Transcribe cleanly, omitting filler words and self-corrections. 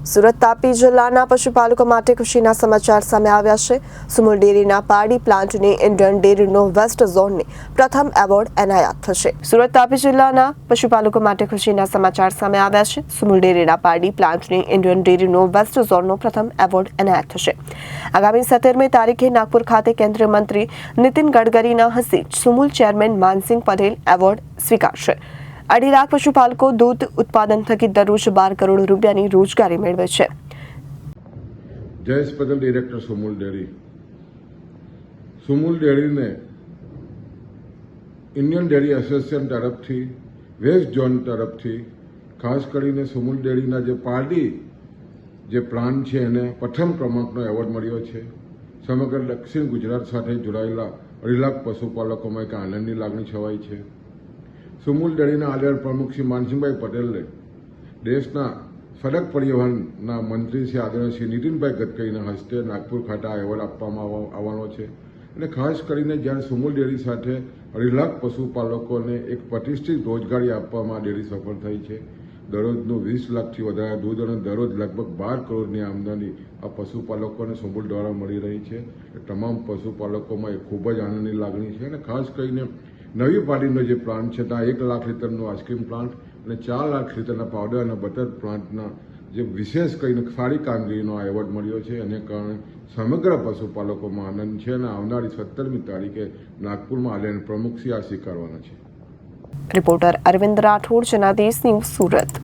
સુરત તાપી જિલ્લાના પશુપાલકો માટે ખુશીના સમાચાર સામે આવ્યા છે। સુમુલ ડેરીના પારડી પ્લાન્ટને ઇન્ડિયન ડેરીનો વેસ્ટ ઝોનને પ્રથમ એવોર્ડ એનાયત થશે। સુરત તાપી જિલ્લાના પશુપાલકો માટે ખુશીના સમાચાર સામે આવ્યા છે। સુમુલ ડેરીના પારડી પ્લાન્ટને ઇન્ડિયન ડેરીનો વેસ્ટ ઝોનનો પ્રથમ એવોર્ડ એનાયત થશે। આગામી 17મી તારીખે નાગપુર ખાતે કેન્દ્રીય મંત્રી નીતિન ગડકરીના હસ્તે સુમુલ ચેરમેન માનસિંહ પટેલ એવોર્ડ સ્વીકારશે। 2.5 લાખ પશુપાલકો દૂધ ઉત્પાદન થકી દરરોજ 12 કરોડ રૂપિયાની રોજગારી મેળવે છે। Jayesh Patel, director Sumul dairy. સુમુલ ડેરીને ઇન્ડિયન ડેરી એસોસિએશન તરફથી વેસ્ટ ઝોન તરફથી ખાસ કરીને સુમુલ ડેરીના જે પારડી જે પ્લાન્ટ છે એને પ્રથમ ક્રમાંકનો એવોર્ડ મળ્યો છે। સમગ્ર દક્ષિણ ગુજરાત સાથે જોડાયેલા 2.5 લાખ પશુપાલકોમાં એક આનંદની લાગણી છવાઈ છે। સુમુલ ડેરીના આદરણીય પ્રમુખ શ્રી માનસિંહભાઈ પટેલને દેશના સડક પરિવહનના મંત્રી શ્રી આદરણીય શ્રી નીતિનભાઈ ગડકરીના હસ્તે નાગપુર ખાતે આ એવોર્ડ આપવામાં આવવાનો છે। અને ખાસ કરીને જ્યારે સુમુલ ડેરી સાથે 2.5 લાખ પશુપાલકોને એક પ્રતિષ્ઠિત રોજગારી આપવામાં ડેરી સફળ થઈ છે। દરરોજનું 20 લાખથી વધારે દૂધ અને દરરોજ લગભગ 12 કરોડની આમદની આ પશુપાલકોને સુમુલ દ્વારા મળી રહી છે। તમામ પશુપાલકોમાં એક ખૂબ જ આનંદની લાગણી છે। અને ખાસ કરીને નવી પાર્ટીનો જે પ્લાન્ટ છે ત્યાં 1 લાખ લીટરનો આઈસ્ક્રીમ પ્લાન્ટ અને 4 લાખ લીટરના પાવડર અને બટર પ્લાન્ટના જે વિશેષ કરીને સારી કામગીરીનો આ એવોર્ડ મળ્યો છે। એને કારણે સમગ્ર પશુપાલકોમાં આનંદ છે અને આવનારી 17મી તારીખે નાગપુરમાં આદરણીય પ્રમુખશ્રી આ સ્વીકારવાના છે। Reporter Arvind Rathod, Janadesh news, Surat.